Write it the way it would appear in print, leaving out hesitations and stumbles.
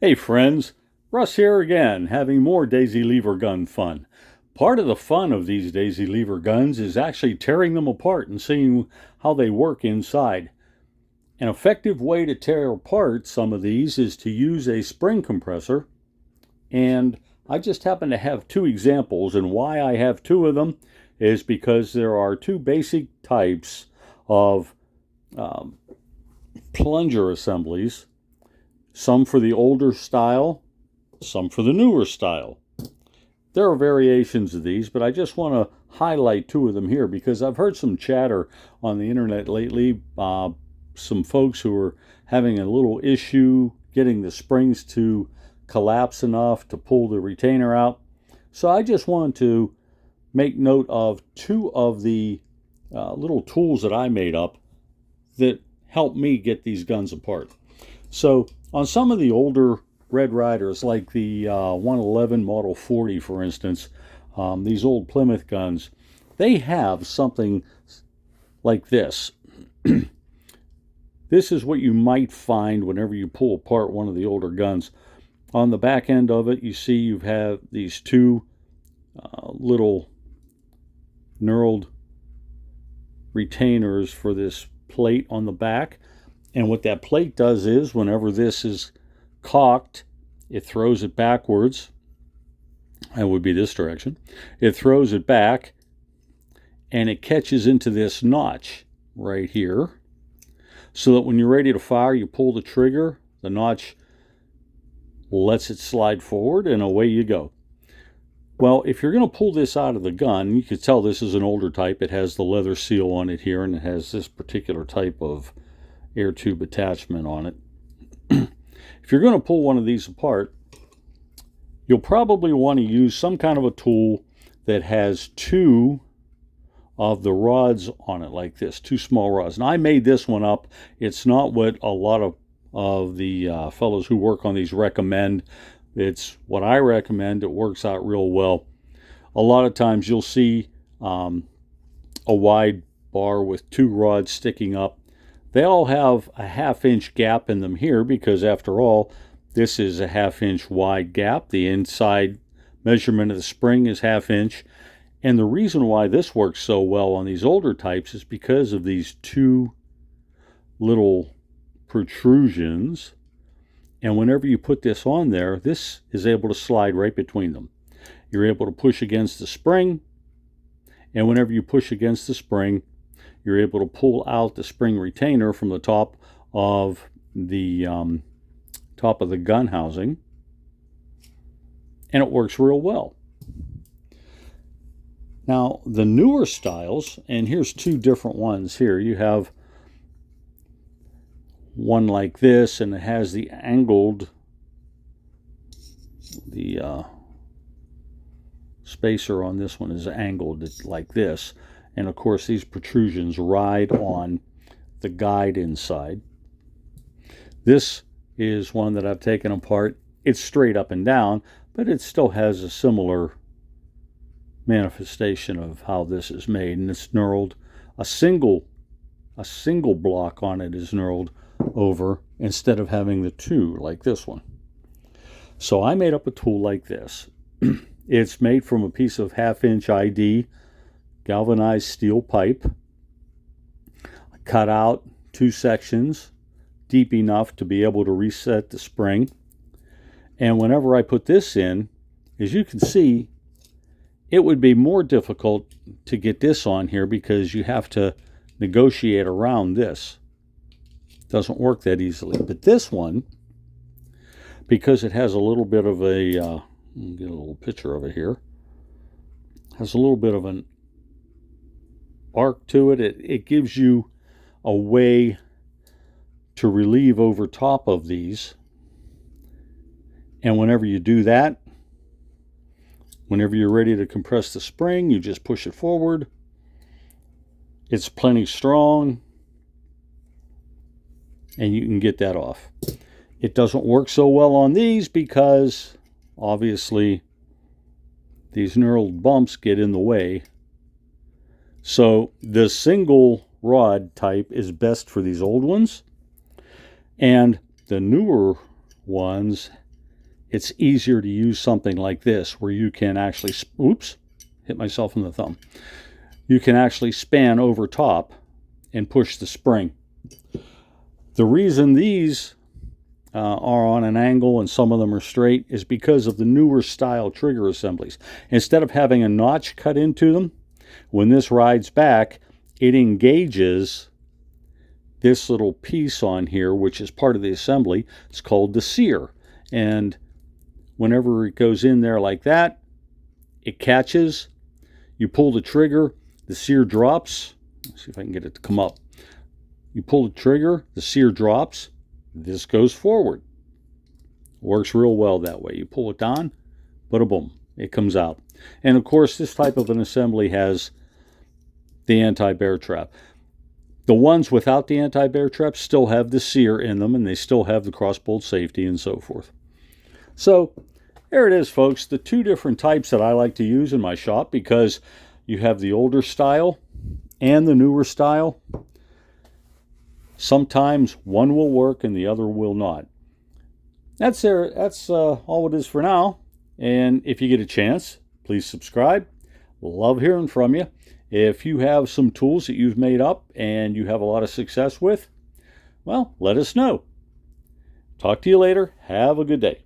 Hey friends, Russ here again, having more daisy lever gun fun. Part of the fun of these daisy lever guns is actually tearing them apart and seeing how they work inside. An effective way to tear apart some of these is to use a spring compressor, and I just happen to have two examples, and why I have two of them is because there are two basic types of um, plunger assemblies, some for the older style, some for the newer style. There are variations of these, but I just want to highlight two of them here because I've heard some chatter on the internet lately. Some folks who are having a little issue getting the springs to collapse enough to pull the retainer out. So I just wanted to make note of two of the little tools that I made up that help me get these guns apart. So on some of the older Red Riders, like the 111 Model 40, for instance, these old Plymouth guns, they have something like this. This is what you might find whenever you pull apart one of the older guns. On the back end of it, you see you have these two little knurled retainers for this plate on the back. And what that plate does is, whenever this is cocked, it throws it backwards. That would be this direction. It throws it back, and it catches into this notch right here, so that when you're ready to fire, you pull the trigger, the notch lets it slide forward, and away you go. Well, if you're going to pull this out of the gun, you can tell this is an older type. It has the leather seal on it here, and it has this particular type of air tube attachment on it. If you're going to pull one of these apart, you'll probably want to use some kind of a tool that has two of the rods on it like this, two small rods. And I made this one up. It's not what a lot of the fellows who work on these recommend. It's what I recommend. It works out real well. A lot of times you'll see a wide bar with two rods sticking up. They all have a half-inch gap in them here because, after all, this is a half-inch wide gap. The inside measurement of the spring is half-inch. And the reason why this works so well on these older types is because of these two little protrusions. And whenever you put this on there, this is able to slide right between them. You're able to push against the spring, and whenever you push against the spring, you're able to pull out the spring retainer from the top of the gun housing, and it works real well. Now, the newer styles, and here's two different ones here. You have one like this, and it has the angled, the spacer on this one is angled like this. And of course, these protrusions ride on the guide inside. This is one that I've taken apart. It's straight up and down, but it still has a similar manifestation of how this is made. And it's knurled. A single block on it is knurled over instead of having the two like this one. So I made up a tool like this. It's made from a piece of half-inch ID galvanized steel pipe. I cut out two sections deep enough to be able to reset the spring. And whenever I put this in, as you can see, it would be more difficult to get this on here because you have to negotiate around this. It doesn't work that easily. But this one, because it has a little bit of a, I'll get a little picture of it here, has a little bit of an arc to it. It gives you a way to relieve over top of these. And whenever you do that, whenever you're ready to compress the spring, you just push it forward. It's plenty strong, and you can get that off. It doesn't work so well on these because, obviously, these knurled bumps get in the way. So the single rod type is best for these old ones, and the newer ones it's easier to use something like this where you can actually, oops, hit myself in the thumb. You can actually span over top and push the spring. The reason these are on an angle and some of them are straight is because of the newer style trigger assemblies. Instead of having a notch cut into them, when this rides back, it engages this little piece on here, which is part of the assembly. It's called the sear. And whenever it goes in there like that, it catches. You pull the trigger, the sear drops. Let's see if I can get it to come up. You pull the trigger, the sear drops. This goes forward. Works real well that way. You pull it down, bada boom, it comes out. And of course, this type of an assembly has the anti-bear trap. The ones without the anti-bear trap still have the sear in them, and they still have the crossbolt safety and so forth. So there it is, folks, the two different types that I like to use in my shop, because you have the older style and the newer style. Sometimes one will work and the other will not. That's all it is for now. And if you get a chance, please subscribe. Love hearing from you. If you have some tools that you've made up and you have a lot of success with, well, let us know. Talk to you later. Have a good day.